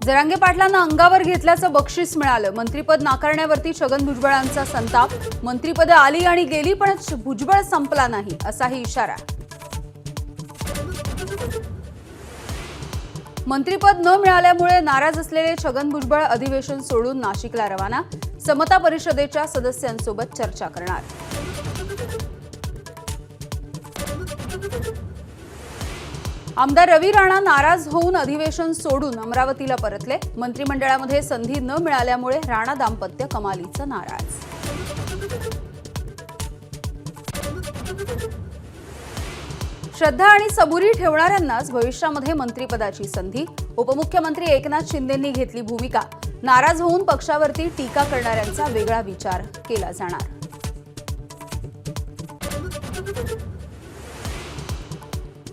जरांगे पाटलांना अंगावर घेतल्याचं बक्षीस मिळालं। मंत्रिपद नाकारण्यावरती छगन भुजबळांचा संताप। मंत्रिपद आली आणि गेली पण भुजबळ संपला नाही असाही इशारा। मंत्रिपद न मिळाल्यामुळे नाराज असलेले छगन भुजबळ अधिवेशन सोडून नाशिकला रवाना। समता परिषदेच्या सदस्यांसोबत चर्चा करणार। आमदार रवी राणा नाराज होऊन अधिवेशन सोडून अमरावतीला परतले। मंत्रिमंडळामध्ये संधी न मिळाल्यामुळे राणा दाम्पत्य कमालीचं नाराज। श्रद्धा आणि सबुरी ठेवणाऱ्यांनाच भविष्यामध्ये मंत्रिपदाची संधी। उपमुख्यमंत्री एकनाथ शिंदेंनी घेतली भूमिका। नाराज होऊन पक्षावरती टीका करणाऱ्यांचा वेगळा विचार केला जाणार।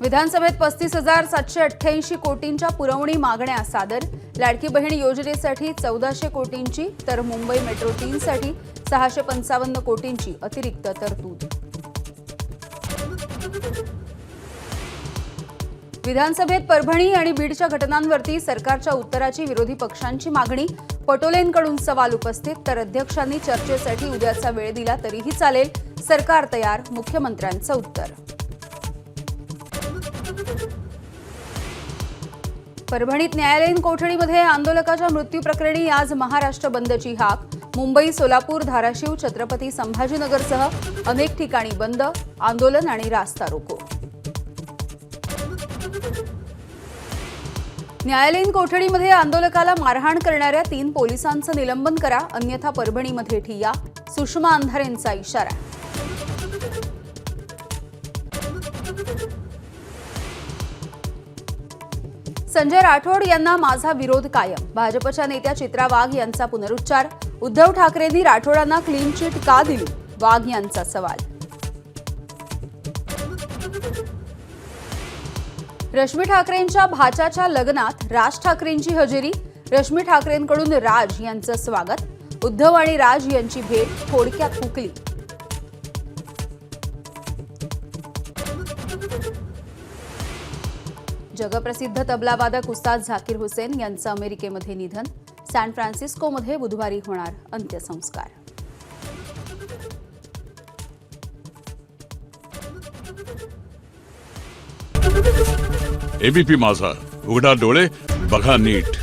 विधानसभेत 35,788 कोटींच्या पुरवणी मागण्या सादर। लाडकी बहीण योजनेसाठी 1400 कोटींची तर मुंबई मेट्रो 3 साठी 655 कोटींची अतिरिक्त तरतूद। विधानसभेत परभणी आणि बीडच्या घटनांवरती सरकारच्या उत्तराची विरोधी पक्षांची मागणी। पटोलेंकडून सवाल उपस्थित तर अध्यक्षांनी चर्चेसाठी उद्याचा वेळ दिला तरीही चालेल। सरकार तयार, मुख्यमंत्र्यांचं उत्तर। परभणीत न्यायालयीन कोठडीमध्ये आंदोलकाच्या मृत्यू प्रकरणी आज महाराष्ट्र बंदची हाक। मुंबई, सोलापूर, धाराशिव, छत्रपती संभाजीनगरसह अनेक ठिकाणी बंद, आंदोलन आणि रास्ता रोको। न्यायालयीन कोठडीमध्ये आंदोलकाला मारहाण करणाऱ्या 3 पोलिसांचं निलंबन करा, अन्यथा परभणीमध्ये ठिय्या। सुषमा अंधारेंचा इशारा। संजय राठोड यांना माझा विरोध कायम। भाजपच्या नेत्या चित्रा वाघ यांचा पुनरुच्चार। उद्धव ठाकरेंनी राठोडांना क्लीन चिट का दिली? वाघ यांचा सवाल। रश्मी ठाकरेंच्या भाच्याच्या लग्नात राज ठाकरेंची हजेरी। रश्मी ठाकरेंकडून राज यांचं स्वागत। उद्धव आणि राज यांची भेट थोडक्यात हुकली। जगप्रसिद्ध तबलावादक उस्ताद झाकीर हुसेन यांचं अमेरिकेमध्ये निधन। सॅन फ्रान्सिस्कोमध्ये बुधवारी होणार अंत्यसंस्कार। एबीपी माझा, उघडा डोळे बघा नीट।